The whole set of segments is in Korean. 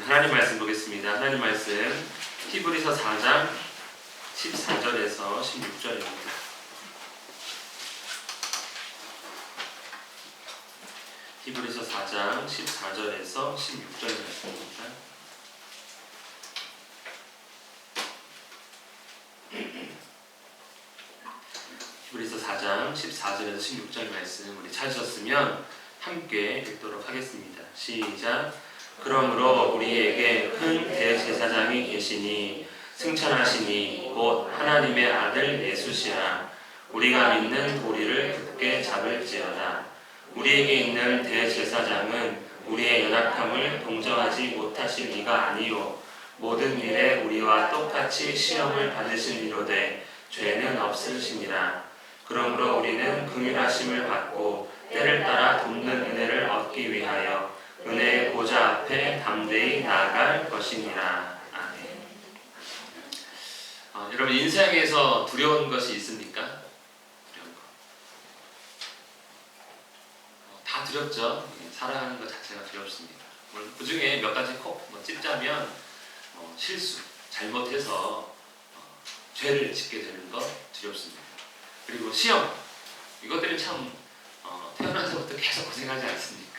하나님 말씀 보겠습니다. 하나님 말씀 히브리서 4장 14절에서 16절입니다. 히브리서 4장 14절에서 16절 말씀입니다. 히브리서 4장 14절에서 16절 말씀 우리 찾으셨으면 함께 읽도록 하겠습니다. 시작. 그러므로 우리에게 큰 대제사장이 계시니 승천하시니 곧 하나님의 아들 예수시라. 우리가 믿는 도리를 굳게 잡을지어다. 우리에게 있는 대제사장은 우리의 연약함을 동정하지 못하실 이가 아니요 모든 일에 우리와 똑같이 시험을 받으신 이로되 죄는 없으시니라. 그러므로 우리는 긍휼하심을 받고 때를 따라 돕는 은혜를 얻기 위하여 은혜의 보좌 앞에 담대히 나아갈 것이니라. 아멘. 여러분 인생에서 두려운 것이 있습니까? 두려운 거. 다 두렵죠. 살아가는 것 자체가 두렵습니다. 그 중에 몇 가지 콕 찝자면 실수, 잘못해서 죄를 짓게 되는 것 두렵습니다. 그리고 시험, 이것들은 참 태어나서부터 계속 고생하지 않습니까?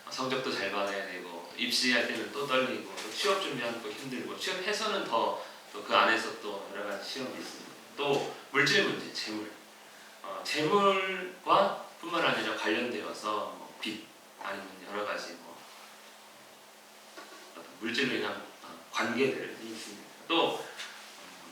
성적도 잘 받아야 되고 입시할 때는 또 떨리고 또 취업 준비하는 거 힘들고 취업해서는 더 또 그 안에서 또 여러 가지 시험이 있습니다. 또 물질 문제, 재물, 재물과 뿐만 아니라 관련되어서 빚 아니면 여러 가지 물질로 인한 관계들이 있습니다. 또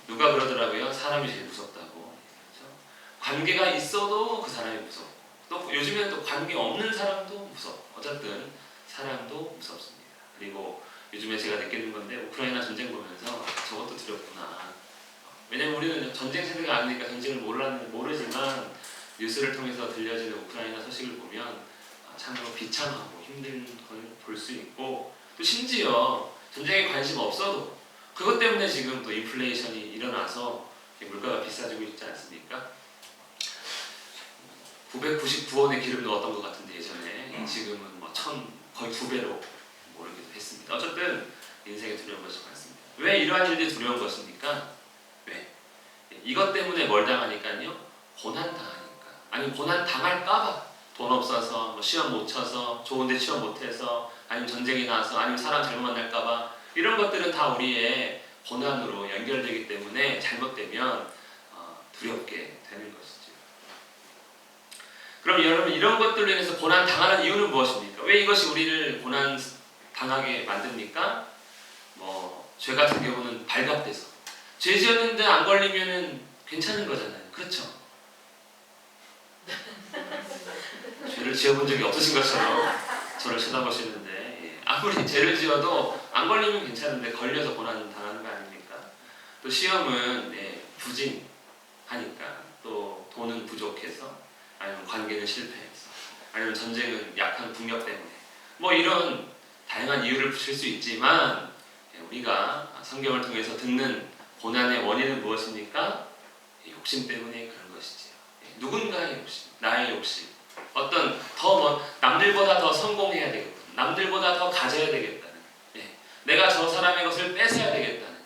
누가 그러더라고요. 사람이 제일 무섭다고. 그렇죠? 관계가 있어도 그 사람이 무섭고 또 요즘에는 또 관계 없는 사람도 무섭고 어쨌든 사람도 무섭습니다. 그리고 요즘에 제가 느끼는 건데 우크라이나 전쟁 보면서 저것도 두렵구나. 왜냐면 우리는 전쟁 세대가 아니니까 전쟁을 모르지만 뉴스를 통해서 들려지는 우크라이나 소식을 보면 참으로 비참하고 힘든 걸 볼 수 있고 또 심지어 전쟁에 관심 없어도 그것 때문에 지금 또 인플레이션이 일어나서 물가가 비싸지고 있지 않습니까? 999원의 기름 넣었던 것 같은데 예전에 지금은 거의 2배로 오르기도 했습니다. 어쨌든 인생에 두려운 것이 많습니다. 왜 이러한 일들이 두려운 것입니까? 왜? 이것 때문에 뭘 당하니까요? 고난 당하니까. 아니면 고난 당할까봐 돈 없어서 시험 못 쳐서 좋은데 취업 못해서 아니면 전쟁이 나서 아니면 사람 잘못 만날까봐 이런 것들은 다 우리의 고난으로 연결되기 때문에 잘못되면 두렵게 되는 것이죠. 그럼 여러분 이런 것들로 인해서 고난 당하는 이유는 무엇입니까? 왜 이것이 우리를 고난 당하게 만듭니까? 죄 같은 경우는 발각돼서 죄 지었는데 안 걸리면은 괜찮은 거잖아요. 그렇죠? 죄를 지어본 적이 없으신 것처럼 저를 쳐다보시는데 아무리 죄를 지어도 안 걸리면 괜찮은데 걸려서 고난 당하는 거 아닙니까? 또 시험은 부진하니까 또 돈은 부족해서 아니면 관계는 실패해서 아니면 전쟁은 약한 국력 때문에 이런 다양한 이유를 붙일 수 있지만 우리가 성경을 통해서 듣는 고난의 원인은 무엇입니까? 욕심 때문에 그런 것이지요. 누군가의 욕심, 나의 욕심, 어떤 남들보다 더 성공해야 되겠다, 남들보다 더 가져야 되겠다는, 내가 저 사람의 것을 뺏어야 되겠다는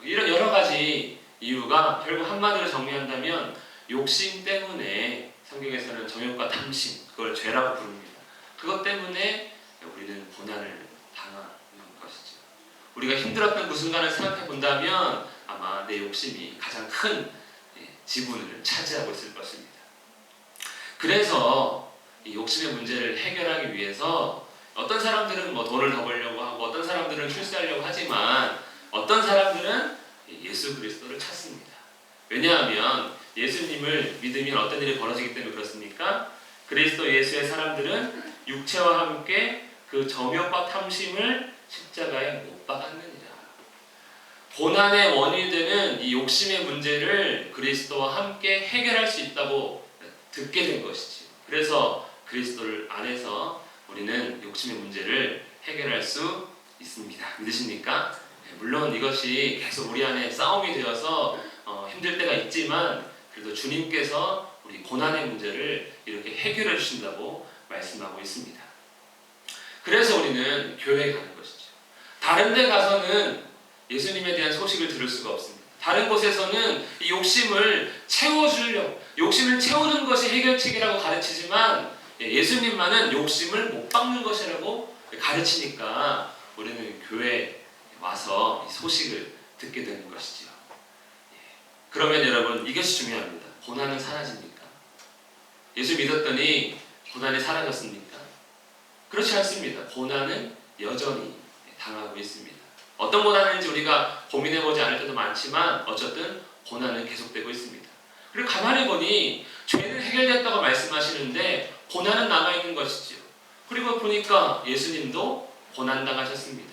이런 여러 가지 이유가 결국 한마디로 정리한다면 욕심 때문에 성경에서는 정욕과 탐심, 그걸 죄라고 부릅니다. 그것 때문에 우리는 고난을 당하는 것이죠. 우리가 힘들었던 그 순간을 생각해 본다면 아마 내 욕심이 가장 큰 지분을 차지하고 있을 것입니다. 그래서 이 욕심의 문제를 해결하기 위해서 어떤 사람들은 돈을 더 벌려고 하고 어떤 사람들은 출세하려고 하지만 어떤 사람들은 예수 그리스도를 찾습니다. 왜냐하면 예수님을 믿으면 어떤 일이 벌어지기 때문에 그렇습니까? 그리스도 예수의 사람들은 육체와 함께 그 정욕과 탐심을 십자가에 못 박았느니라. 고난의 원인이 되는 이 욕심의 문제를 그리스도와 함께 해결할 수 있다고 듣게 된 것이지요. 그래서 그리스도를 안에서 우리는 욕심의 문제를 해결할 수 있습니다. 믿으십니까? 물론 이것이 계속 우리 안에 싸움이 되어서 힘들 때가 있지만 그래도 주님께서 우리 고난의 문제를 이렇게 해결해 주신다고 말씀하고 있습니다. 그래서 우리는 교회에 가는 것이죠. 다른 데 가서는 예수님에 대한 소식을 들을 수가 없습니다. 다른 곳에서는 이 욕심을 채워주려고, 욕심을 채우는 것이 해결책이라고 가르치지만 예수님만은 욕심을 못 박는 것이라고 가르치니까 우리는 교회에 와서 이 소식을 듣게 되는 것이죠. 그러면 여러분, 이것이 중요합니다. 고난은 사라집니까? 예수 믿었더니 고난이 사라졌습니까? 그렇지 않습니다. 고난은 여전히 당하고 있습니다. 어떤 고난인지 우리가 고민해보지 않을 때도 많지만 어쨌든 고난은 계속되고 있습니다. 그리고 가만히 보니 죄는 해결됐다고 말씀하시는데 고난은 남아있는 것이죠. 그리고 보니까 예수님도 고난당하셨습니다.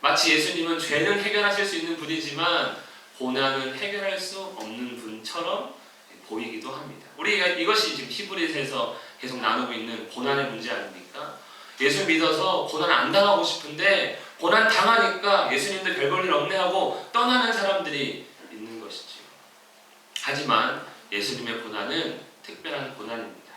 마치 예수님은 죄는 해결하실 수 있는 분이지만 고난은 해결할 수 없는 분처럼 보이기도 합니다. 우리가 이것이 지금 히브리서에서 계속 나누고 있는 고난의 문제 아닙니까? 예수 믿어서 고난 안 당하고 싶은데 고난 당하니까 예수님도 별 볼 일 없네 하고 떠나는 사람들이 있는 것이죠. 하지만 예수님의 고난은 특별한 고난입니다.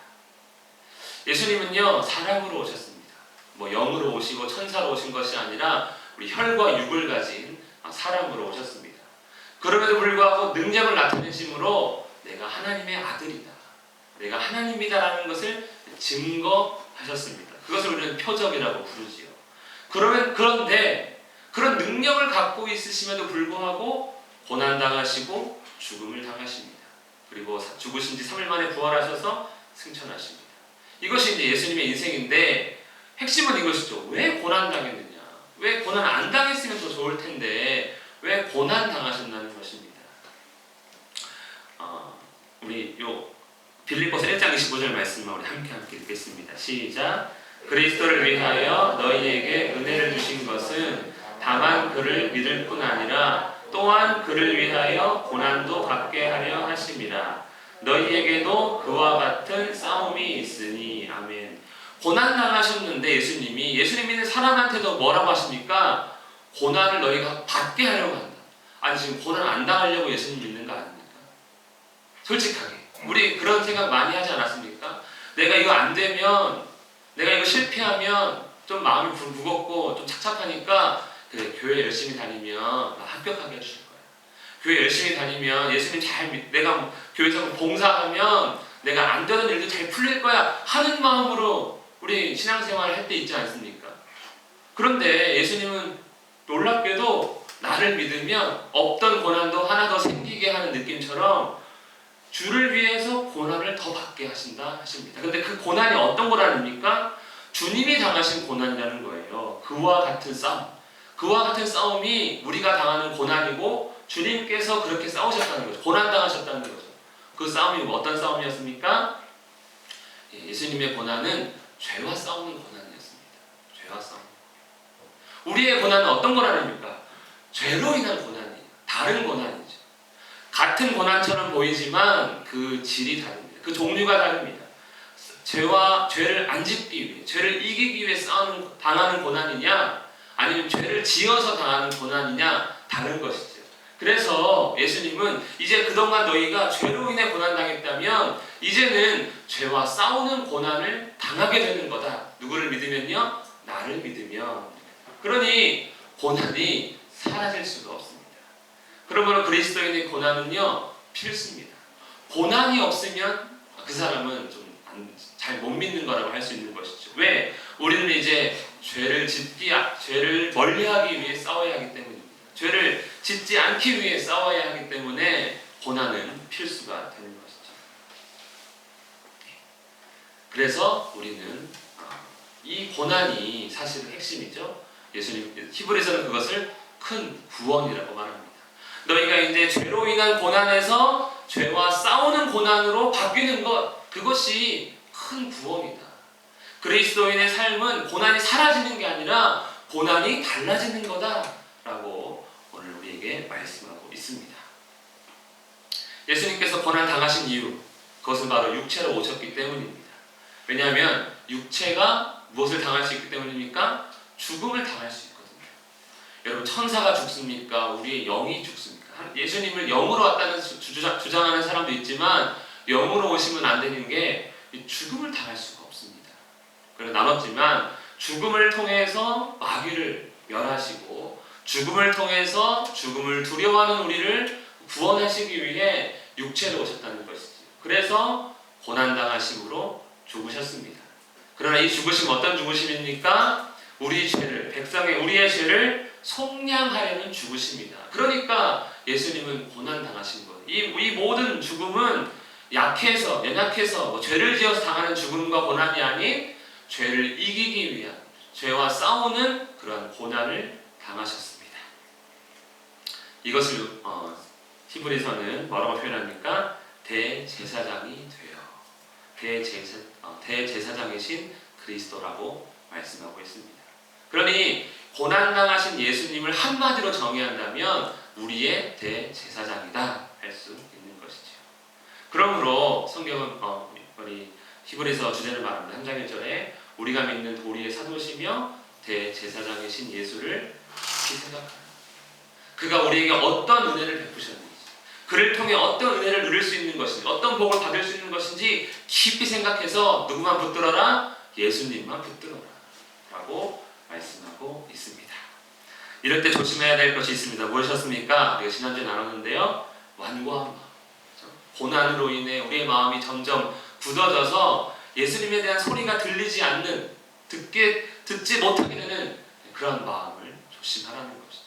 예수님은요, 사람으로 오셨습니다. 뭐 영으로 오시고 천사로 오신 것이 아니라 우리 혈과 육을 가진 사람으로 오셨습니다. 그럼에도 불구하고 능력을 나타내심으로 내가 하나님의 아들이다, 내가 하나님이다라는 것을 증거하셨습니다. 그것을 우리는 표적이라고 부르지요. 그런데 그런 능력을 갖고 있으심에도 불구하고 고난당하시고 죽음을 당하십니다. 그리고 죽으신 지 3일 만에 부활하셔서 승천하십니다. 이것이 이제 예수님의 인생인데 핵심은 이것이죠. 왜 고난당했느냐? 왜 고난 안 당했으면 더 좋을 텐데 왜 고난 당하셨나는 것입니다. 우리 요 빌립보서 1장 25절 말씀만 우리 함께 읽겠습니다. 시작. 그리스도를 위하여 너희에게 은혜를 주신 것은 다만 그를 믿을 뿐 아니라 또한 그를 위하여 고난도 받게 하려 하심이라. 너희에게도 그와 같은 싸움이 있으니. 아멘. 고난 당하셨는데 예수님이 사람한테도 뭐라고 하십니까? 고난을 너희가 받게 하려고 한다. 아니 지금 고난 안 당하려고 예수님 믿는 거 아닙니까? 솔직하게 우리 그런 생각 많이 하지 않았습니까? 내가 이거 안 되면, 내가 이거 실패하면 좀 마음이 무겁고 좀 착잡하니까 그래, 교회 열심히 다니면 나 합격하게 해주실 거야. 교회 열심히 다니면 예수님 내가 교회에서 봉사하면 내가 안 되는 일도 잘 풀릴 거야 하는 마음으로 우리 신앙생활을 할 때 있지 않습니까? 그런데 예수님은 놀랍게도 나를 믿으면 없던 고난도 하나 더 생기게 하는 느낌처럼 주를 위해서 고난을 더 받게 하십니다. 근데 그 고난이 어떤 고난입니까? 주님이 당하신 고난이라는 거예요. 그와 같은 싸움. 그와 같은 싸움이 우리가 당하는 고난이고 주님께서 그렇게 싸우셨다는 거죠. 고난 당하셨다는 거죠. 그 싸움이 어떤 싸움이었습니까? 예수님의 고난은 죄와 싸우는 고난이었습니다. 죄와 싸움. 우리의 고난은 어떤 고난입니까? 죄로 인한 고난이에요. 다른 고난이죠. 같은 고난처럼 보이지만 그 질이 다릅니다. 그 종류가 다릅니다. 죄를 안 짓기 위해, 죄를 이기기 위해 당하는 고난이냐, 아니면 죄를 지어서 당하는 고난이냐, 다른 것이죠. 그래서 예수님은 이제 그동안 너희가 죄로 인해 고난당했다면 이제는 죄와 싸우는 고난을 당하게 되는 거다. 누구를 믿으면요? 나를 믿으면. 그러니 고난이 사라질 수가 없습니다. 그러므로 그리스도인의 고난은요, 필수입니다. 고난이 없으면 그 사람은 좀 잘 못 믿는 거라고 할 수 있는 것이죠. 왜? 우리는 이제 죄를 멀리하기 위해 싸워야 하기 때문입니다. 죄를 짓지 않기 위해 싸워야 하기 때문에 고난은 필수가 되는 것이죠. 그래서 우리는 이 고난이 사실은 핵심이죠. 예수님 히브리서는 그것을 큰 구원이라고 말합니다. 너희가 이제 죄로 인한 고난에서 죄와 싸우는 고난으로 바뀌는 것, 그것이 큰 구원이다. 그리스도인의 삶은 고난이 사라지는 게 아니라 고난이 달라지는 거다라고 오늘 우리에게 말씀하고 있습니다. 예수님께서 고난 당하신 이유, 그것은 바로 육체로 오셨기 때문입니다. 왜냐하면 육체가 무엇을 당할 수 있기 때문입니까? 죽음을 당할 수 있거든요. 여러분, 천사가 죽습니까? 우리의 영이 죽습니까? 예수님을 영으로 왔다는 주장하는 사람도 있지만 영으로 오시면 안 되는 게 죽음을 당할 수가 없습니다. 그래서 나눴지만 죽음을 통해서 마귀를 멸하시고 죽음을 통해서 죽음을 두려워하는 우리를 구원하시기 위해 육체로 오셨다는 것이죠. 그래서 고난당하심으로 죽으셨습니다. 그러나 이 죽으심 어떤 죽으심입니까? 우리 죄를, 우리의 죄를 속량하려는 죽으심이다. 그러니까 예수님은 고난당하신 거예요. 이 모든 죽음은 약해서, 연약해서 죄를 지어서 당하는 죽음과 고난이 아닌 죄를 이기기 위한, 죄와 싸우는 그러한 고난을 당하셨습니다. 이것을 히브리서는 뭐라고 표현합니까? 대제사장이 되어 대제사장이신 그리스도라고 말씀하고 있습니다. 그러니 고난당하신 예수님을 한마디로 정의한다면 우리의 대제사장이다 할 수 있는 것이죠. 그러므로 성경은 우리 히브리서 주제를 말합니다. 3장 1절에 우리가 믿는 도리의 사도시며 대제사장이신 예수를 깊이 생각하라. 그가 우리에게 어떤 은혜를 베푸셨는지, 그를 통해 어떤 은혜를 누릴 수 있는 것인지, 어떤 복을 받을 수 있는 것인지 깊이 생각해서 누구만 붙들어라? 예수님만 붙들어라 라고 말씀하고 있습니다. 이럴 때 조심해야 될 것이 있습니다. 무엇이었습니까? 우리가 지난주에 나눴는데요. 완고한 마음. 고난으로 인해 우리의 마음이 점점 굳어져서 예수님에 대한 소리가 들리지 않는, 듣지 못하게 되는 그런 마음을 조심하라는 것이죠.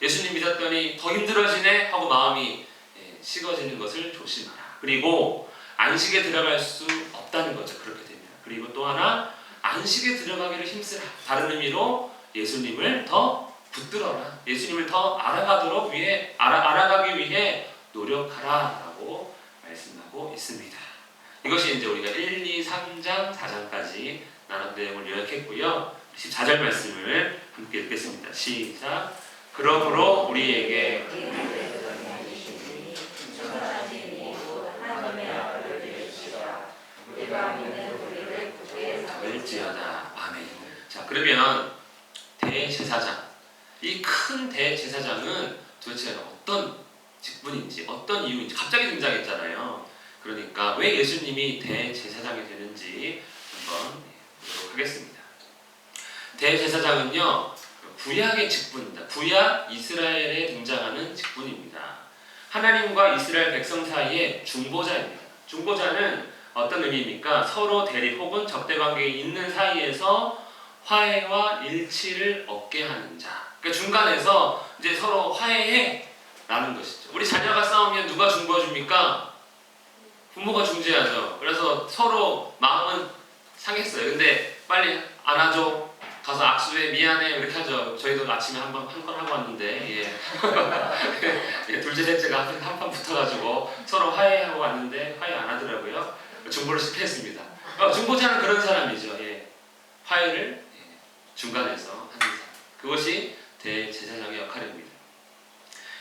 예수님 믿었더니 더 힘들어지네 하고 마음이 식어지는 것을 조심하라. 그리고 안식에 들어갈 수 없다는 거죠. 그렇게 되면. 그리고 또 하나, 안식에 들어가기를 힘쓰라. 다른 의미로 예수님을 더 붙들어라. 예수님을 더 알아가기 위해 노력하라 라고 말씀하고 있습니다. 이것이 이제 우리가 1, 2, 3장, 4장까지 나눈 내용을 요약했고요. 14절 말씀을 함께 읽겠습니다. 시작. 그러므로 우리에게 일지어다. 아멘. 자, 그러면 대제사장, 이 큰 대제사장은 도대체 어떤 직분인지, 어떤 이유인지 갑자기 등장했잖아요. 그러니까 왜 예수님이 대제사장이 되는지 한번 보도록 하겠습니다. 대제사장은요, 구약의 직분입니다. 구약 이스라엘에 등장하는 직분입니다. 하나님과 이스라엘 백성 사이의 중보자입니다. 중보자는 어떤 의미입니까? 서로 대립 혹은 적대관계에 있는 사이에서 화해와 일치를 얻게 하는 자. 그러니까 중간에서 이제 서로 화해해 라는 것이죠. 우리 자녀가 싸우면 누가 중보해줍니까? 부모가 중재하죠. 그래서 서로 마음은 상했어요. 근데 빨리 안아줘. 가서 악수해. 미안해. 이렇게 하죠. 저희도 아침에 한 건 하고 왔는데, 둘째, 셋째가 한판 붙어가지고 서로 화해하고 왔는데 화해 안 하더라고요. 중보를 실패했습니다. 중보자는 그런 사람이죠. 화해를 중간에서 하는 사람. 그것이 대제사장의 역할입니다.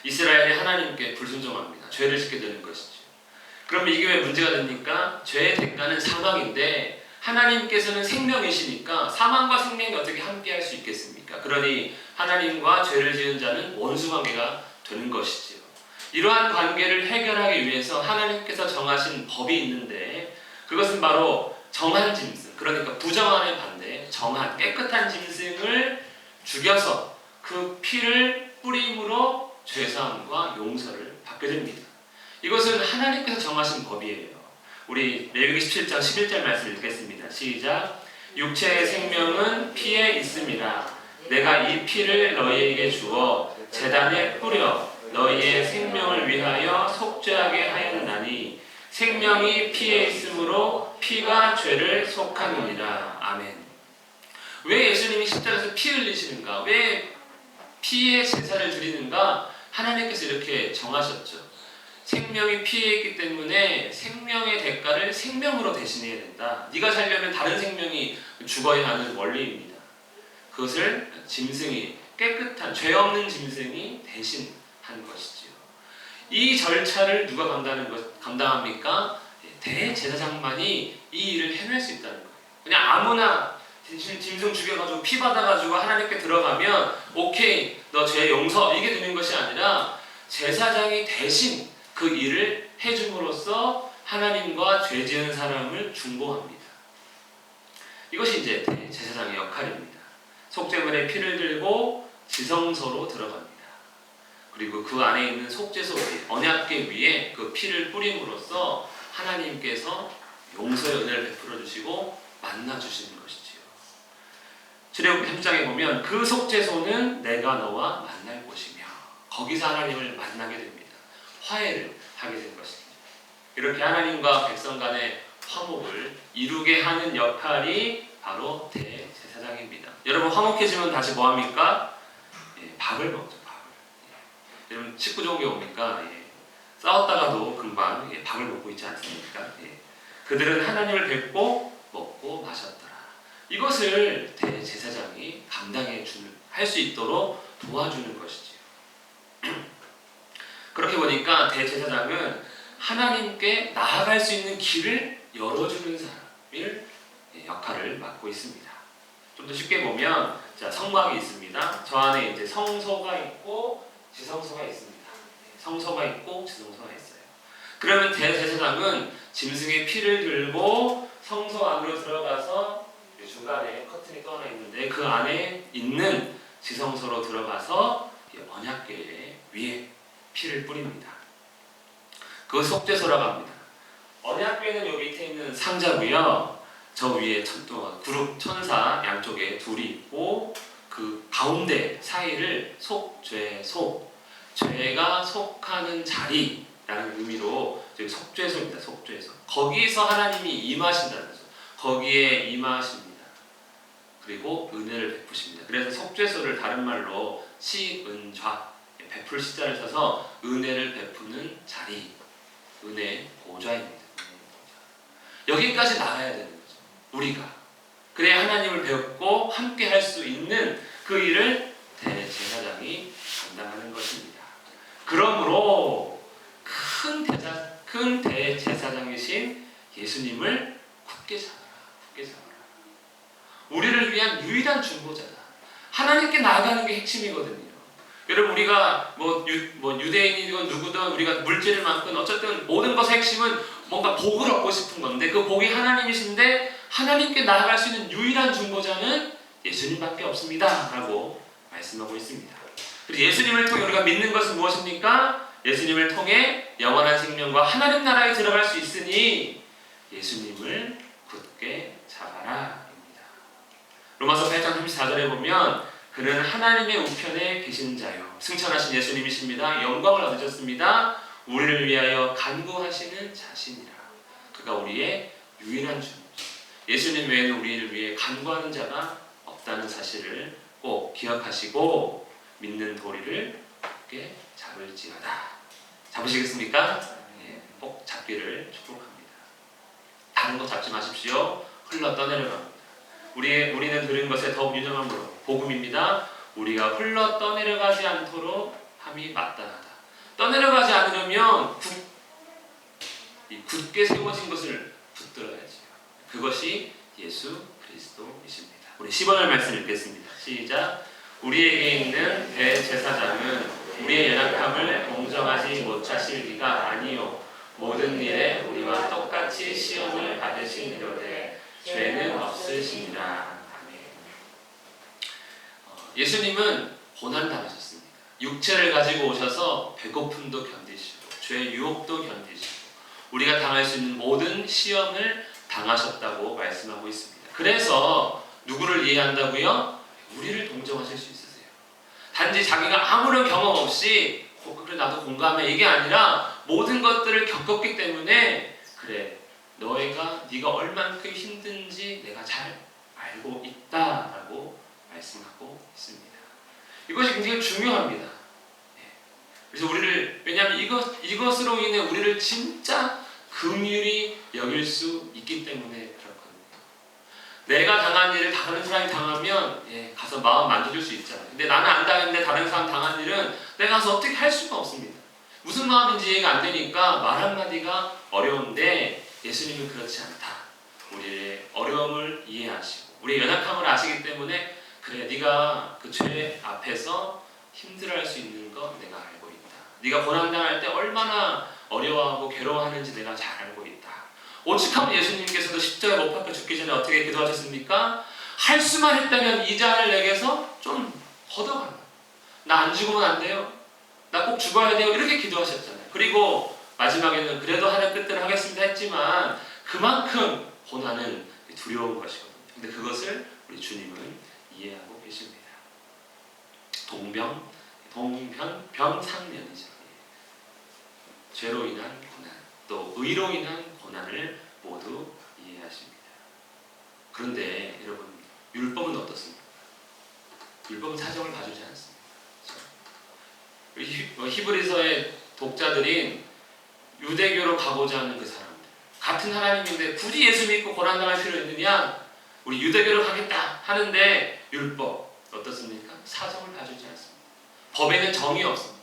이스라엘이 하나님께 불순종합니다. 죄를 짓게 되는 것이죠. 그럼 이게 왜 문제가 됩니까? 죄의 대가는 사망인데 하나님께서는 생명이시니까 사망과 생명이 어떻게 함께할 수 있겠습니까? 그러니 하나님과 죄를 지은 자는 원수관계가 되는 것이지요. 이러한 관계를 해결하기 위해서 하나님께서 정하신 법이 있는데 그것은 바로 정한 짐승, 그러니까 부정함의 반대, 정한 깨끗한 짐승을 죽여서 그 피를 뿌림으로 죄사함과 용서를 받게 됩니다. 이것은 하나님께서 정하신 법이에요. 우리 레위기 17장 11절 말씀 읽겠습니다. 시작. 육체의 생명은 피에 있음이라. 내가 이 피를 너희에게 주어 제단에 뿌려 너희의 생명을 위하여 속죄하게 하였나니 생명이 피에 있으므로 피가 죄를 속하느니라. 아멘. 왜 예수님이 십자가에서 피 흘리시는가? 왜 피의 제사를 드리는가? 하나님께서 이렇게 정하셨죠. 생명이 피에 있기 때문에 생명의 대가를 생명으로 대신해야 된다. 네가 살려면 다른 생명이 죽어야 하는 원리입니다. 그것을 짐승이, 깨끗한 죄 없는 짐승이 대신한 것이지요. 이 절차를 누가 감당합니까? 대제사장만이 이 일을 해낼 수 있다는 거예요. 그냥 아무나 짐승 죽여가지고 피 받아가지고 하나님께 들어가면 오케이 너 죄 용서 이게 되는 것이 아니라 제사장이 대신 그 일을 해줌으로써 하나님과 죄 지은 사람을 중보합니다. 이것이 이제 제사장의 역할입니다. 속죄물의 피를 들고 지성소로 들어갑니다. 그리고 그 안에 있는 속죄소 언약궤 위에 그 피를 뿌림으로써 하나님께서 용서의 은혜를 베풀어 주시고 만나 주시는 것이지요. 출애굽기 3장에 보면 그 속죄소는 내가 너와 만날 곳이며 거기서 하나님을 만나게 됩니다. 화해를 하게 된 것입니다. 이렇게 하나님과 백성 간의 화목을 이루게 하는 역할이 바로 대제사장입니다. 여러분 화목해지면 다시 뭐합니까? 밥을 먹죠. 밥을. 여러분 식구 좋은 게 뭡니까? 싸웠다가도 금방 밥을 먹고 있지 않습니까? 그들은 하나님을 뵙고 먹고 마셨더라. 이것을 대제사장이 할 수 있도록 도와주는 것이지요. 그렇게 보니까 대제사장은 하나님께 나아갈 수 있는 길을 열어주는 사람의 역할을 맡고 있습니다. 좀 더 쉽게 보면 자, 성막이 있습니다. 저 안에 이제 성소가 있고 지성소가 있습니다. 성소가 있고 지성소가 있어요. 그러면 대제사장은 짐승의 피를 들고 성소 안으로 들어가서 중간에 커튼이 떠 하나 있는데 그 안에 있는 지성소로 들어가서 언약궤 위에 피를 뿌립니다. 그 속죄소라고 합니다. 언약궤는 여기 밑에 있는 상자고요. 저 위에 그룹 천사 양쪽에 둘이 있고 그 가운데 사이를 속죄소, 죄가 속하는 자리라는 의미로 속죄소입니다. 속죄소. 거기서 하나님이 임하신다는 거죠. 거기에 임하십니다. 그리고 은혜를 베푸십니다. 그래서 속죄소를 다른 말로 시은좌, 베풀 시자를 써서 은혜를 베푸는 자리, 은혜 보좌입니다. 여기까지 나가야 되는 거죠. 우리가. 그래야 하나님을 배웠고 함께 할 수 있는 그 일을 대제사장이 감당하는 것입니다. 그러므로 큰 대제사장이신 예수님을 굳게 잡아라. 우리를 위한 유일한 중보자다. 하나님께 나아가는 게 핵심이거든요. 여러분 우리가 유대인이건 누구든 우리가 물질을 많건 어쨌든 모든 것의 핵심은 뭔가 복을 얻고 싶은 건데 그 복이 하나님이신데 하나님께 나아갈 수 있는 유일한 중보자는 예수님밖에 없습니다. 라고 말씀하고 있습니다. 그리고 예수님을 통해 우리가 믿는 것은 무엇입니까? 예수님을 통해 영원한 생명과 하나님 나라에 들어갈 수 있으니 예수님을 굳게 잡아라. 로마서 8장 34절에 보면 그는 하나님의 우편에 계신 자요 승천하신 예수님이십니다. 영광을 얻으셨습니다. 우리를 위하여 간구하시는 자신이라. 그가 우리의 유일한 주님이죠. 예수님 외에는 우리를 위해 간구하는 자가 없다는 사실을 꼭 기억하시고 믿는 도리를 굳게 잡을지어다. 잡으시겠습니까? 네, 꼭 잡기를 축복합니다. 다른 거 잡지 마십시오. 흘러 떠내려갑니다. 우리는 들은 것에 더욱 유념한 복음입니다. 우리가 흘러 떠내려가지 않도록 함이 마땅하다. 떠내려가지 않으려면 굳게 세워진 것을 붙들어야지요. 그것이 예수 그리스도이십니다. 우리 10월 말씀 읽겠습니다. 시작. 우리에게 있는 대제사장은 우리의 연약함을 공정하지 못하실 리가 아니요 모든 일에 우리와 똑같이 시험을 받으시니로되 죄는 없으시니라. 아멘. 예수님은 고난 당하셨습니다. 육체를 가지고 오셔서 배고픔도 견디시고 죄의 유혹도 견디시고 우리가 당할 수 있는 모든 시험을 당하셨다고 말씀하고 있습니다. 그래서 누구를 이해한다고요? 우리를 동정하실 수 있으세요. 단지 자기가 아무런 경험 없이 그래 나도 공감해 이게 아니라 모든 것들을 겪었기 때문에 그래 네가 얼만큼 힘든지 내가 잘 알고 있다라고 말씀하고 있습니다. 이것이 굉장히 중요합니다. 그래서 왜냐하면 이것으로 인해 우리를 진짜 긍휼히 여길 수 있기 때문에 그렇거든요. 내가 당한 일을 다른 사람이 당하면 가서 마음 만져줄 수 있잖아요. 근데 나는 안 당했는데 다른 사람 당한 일은 내가 가서 어떻게 할 수가 없습니다. 무슨 마음인지 이해가 안 되니까 말 한마디가 어려운데 예수님은 그렇지 않다. 우리의 어려움을 이해하시고 우리의 연약함을 아시기 때문에 그래 네가 그 죄 앞에서 힘들어할 수 있는 거 내가 알고 있다. 네가 고난당할 때 얼마나 어려워하고 괴로워하는지 내가 잘 알고 있다. 오죽하면 예수님께서도 십자가에 못 박혀 죽기 전에 어떻게 기도하셨습니까? 할 수만 했다면 이 잔을 내게서 좀 걷어간다. 나 안 죽으면 안 돼요. 나 꼭 죽어야 돼요. 이렇게 기도하셨잖아요. 그리고 마지막에는 그래도 하는 뜻대로 하겠습니다 했지만 그만큼 고난은 두려운 것이거든요. 근데 그것을 우리 주님은 이해하고 계십니다. 병상면이죠. 죄로 인한 고난, 또 의로 인한 고난을 모두 이해하십니다. 그런데 여러분, 율법은 어떻습니까? 율법은 사정을 봐주지 않습니다. 그렇죠? 히브리서의 독자들인 유대교로 가고자 하는 그 사람들, 같은 하나님인데 굳이 예수 믿고 고난당할 필요 있느냐? 우리 유대교로 가겠다 하는데 율법 어떻습니까? 사정을 봐주지 않습니다. 법에는 정이 없습니다.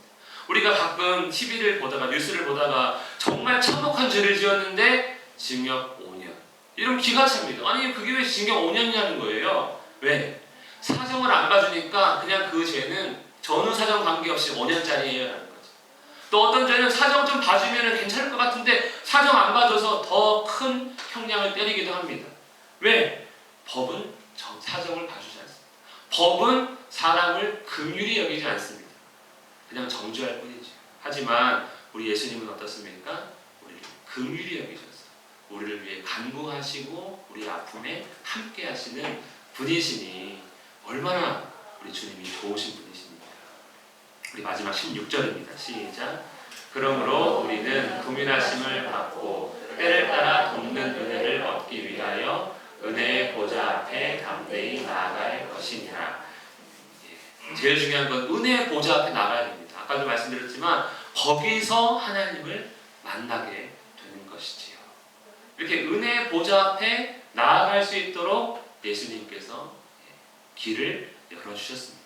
우리가 가끔 TV를 보다가 뉴스를 보다가 정말 참혹한 죄를 지었는데 징역 5년, 이러면 기가 찹니다. 아니 그게 왜 징역 5년이냐는 거예요. 왜? 사정을 안 봐주니까 그냥 그 죄는 전후 사정 관계없이 5년짜리예요 라는 거죠. 또 어떤 죄는 사정 좀 봐주면 괜찮을 것 같은데 사정 안 봐줘서 더 큰 형량을 때리기도 합니다. 왜? 법은 사정을 봐주지 않습니다. 법은 사람을 긍휼히 여기지 않습니다. 그냥 정죄할 뿐이죠. 하지만 우리 예수님은 어떻습니까? 우리를 긍휼히 여기셔서 우리를 위해 간구하시고 우리 아픔에 함께 하시는 분이시니 얼마나 우리 주님이 좋으신 분이십니까? 우리 마지막 16절입니다. 시작. 그러므로 우리는 국민하심을 받고 때를 따라 돕는 은혜를 얻기 위하여 은혜의 보좌 앞에 담대히 나아갈 것이니라. 제일 중요한 건 은혜의 보좌 앞에 나가야 됩니다. 아까도 말씀드렸지만 거기서 하나님을 만나게 되는 것이지요. 이렇게 은혜의 보좌 앞에 나아갈 수 있도록 예수님께서 길을 열어주셨습니다.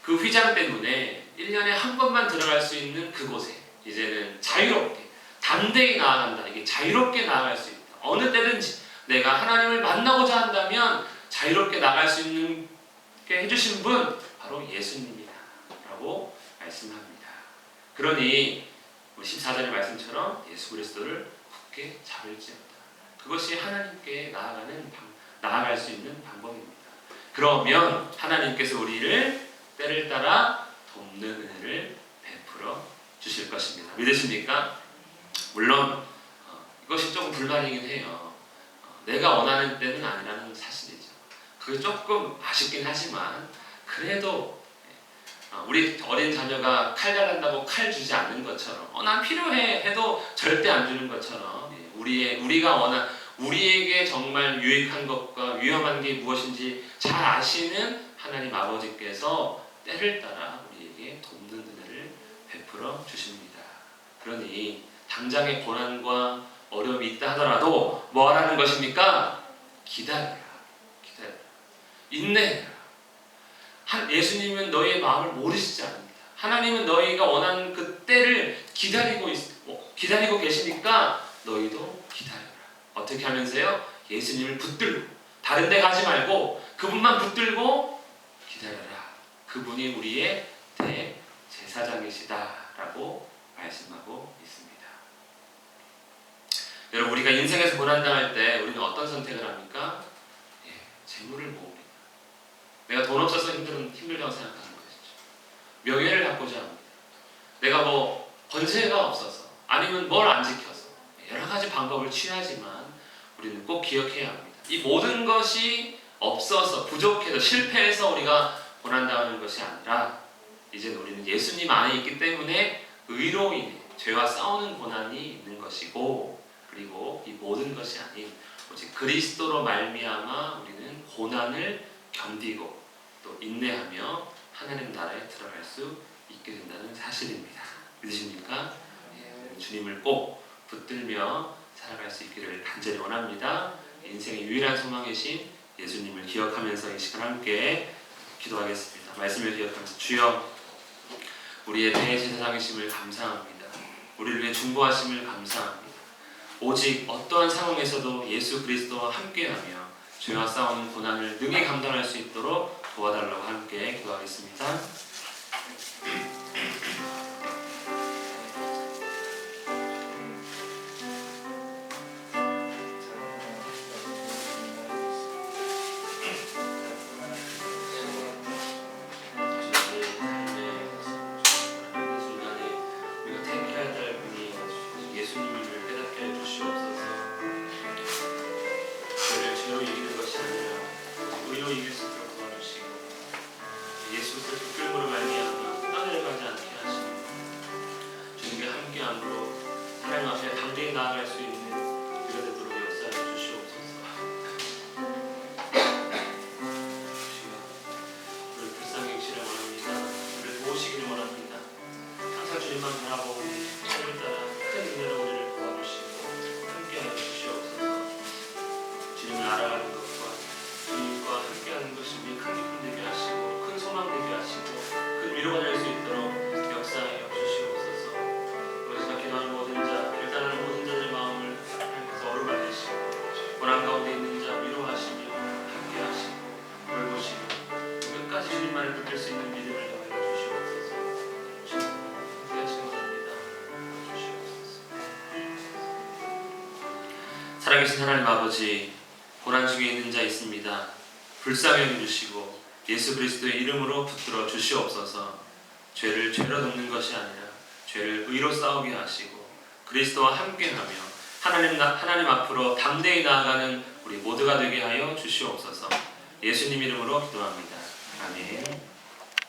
그 휘장 때문에 1년에 한 번만 들어갈 수 있는 그곳에 이제는 자유롭게 담대히 나아간다. 이게 자유롭게 나아갈 수 있다. 어느 때든지 내가 하나님을 만나고자 한다면 자유롭게 나아갈 수 있는 게 해주신 분 바로 예수님이다 라고 말씀합니다. 그러니 14절의 말씀처럼 예수 그리스도를 굳게 잡을지어다. 그것이 하나님께 나아갈 수 있는 방법입니다. 그러면 하나님께서 우리를 때를 따라 돕는 은혜를 베풀어 주실 것입니다. 믿으십니까? 물론 이것이 조금 불만이긴 해요. 내가 원하는 때는 아니라는 사실이죠. 그게 조금 아쉽긴 하지만 그래도 우리 어린 자녀가 칼 달란다고 칼 주지 않는 것처럼 난 필요해 해도 절대 안 주는 것처럼 우리에게 정말 유익한 것과 위험한 게 무엇인지 잘 아시는 하나님 아버지께서 때를 따라 우리에게 돕는 은혜를 베풀어 주십니다. 그러니 당장의 고난과 어려움이 있다 하더라도 뭐 하라는 것입니까? 기다려라. 인내해라. 예수님은 너희의 마음을 모르시지 않습니다. 하나님은 너희가 원하는 그 때를 기다리고 계시니까 너희도 기다려라. 어떻게 하면서요? 예수님을 붙들고 다른 데 가지 말고 그분만 붙들고 기다려라. 그분이 우리의 대제사장이시다라고 말씀하고 있습니다. 여러분, 우리가 인생에서 고난당할 때 우리는 어떤 선택을 합니까? 재물을 모읍니다. 내가 돈 없어서 힘들다고 생각하는 것이죠. 명예를 갖고자 합니다. 내가 권세가 없어서 아니면 뭘 안 지켜서 여러 가지 방법을 취하지만 우리는 꼭 기억해야 합니다. 이 모든 것이 없어서 부족해서 실패해서 우리가 고난당하는 것이 아니라 이제 우리는 예수님 안에 있기 때문에 의로 인해 죄와 싸우는 고난이 있는 것이고, 그리고 이 모든 것이 아닌 오직 그리스도로 말미암아 우리는 고난을 견디고 또 인내하며 하나님 나라에 들어갈 수 있게 된다는 사실입니다. 믿으십니까? 주님을 꼭 붙들며 살아갈 수 있기를 간절히 원합니다. 인생의 유일한 소망이신 예수님을 기억하면서 이 시간 함께 기도하겠습니다. 말씀을 기억하면서 주여, 우리의 대제사장이심을 감사합니다. 우리를 위해 중보하심을 감사합니다. 오직 어떠한 상황에서도 예수 그리스도와 함께하며 죄와 싸우는 고난을 능히 감당할 수 있도록 도와달라고 함께 기도하겠습니다. 예수 그리스도의 불길물을 말미암아 떠내려가지 않게 하시고 주님께 함께함으로 하나님 앞에 담대히 나아갈 수 있는 우리가 되도록 역사해 주시옵소서. 우리를 불쌍히 여기시를 원합니다. 우리를 도우시기를 원합니다. 항상 주님만 바라보고 주님을 따라 큰 은혜로 우리를 도와주시고 함께하여 주시옵소서. 주님을 알아가는 것과 주님과 함께하는 것이 우리의 큰 기쁨 되게 하시고 큰 소망 되게 하시고 큰 위로가 될 수 있도록 역사하여 주시옵소서. 우리가 기도하는 모든 자, 결단하는 모든 자들의 마음을 하나님께서 어루만지시고 고난 가운데 있는 자 위로하시며 함께하시고 돌보시고 끝까지 주님만을 붙들 수 있는 믿음을 더하여 주시옵소서. 주님 함께하시기 원합니다. 주시옵소서. 살아계신 하나님 아버지, 고난 중에 있는 자 있습니다. 불쌍히 여겨주시고 예수 그리스도의 이름으로 붙들어 주시옵소서. 죄를 죄로 돕는 것이 아니라 죄를 의로 싸우게 하시고 그리스도와 함께하며 하나님 앞으로 담대히 나아가는 우리 모두가 되게 하여 주시옵소서. 예수님 이름으로 기도합니다. 아멘.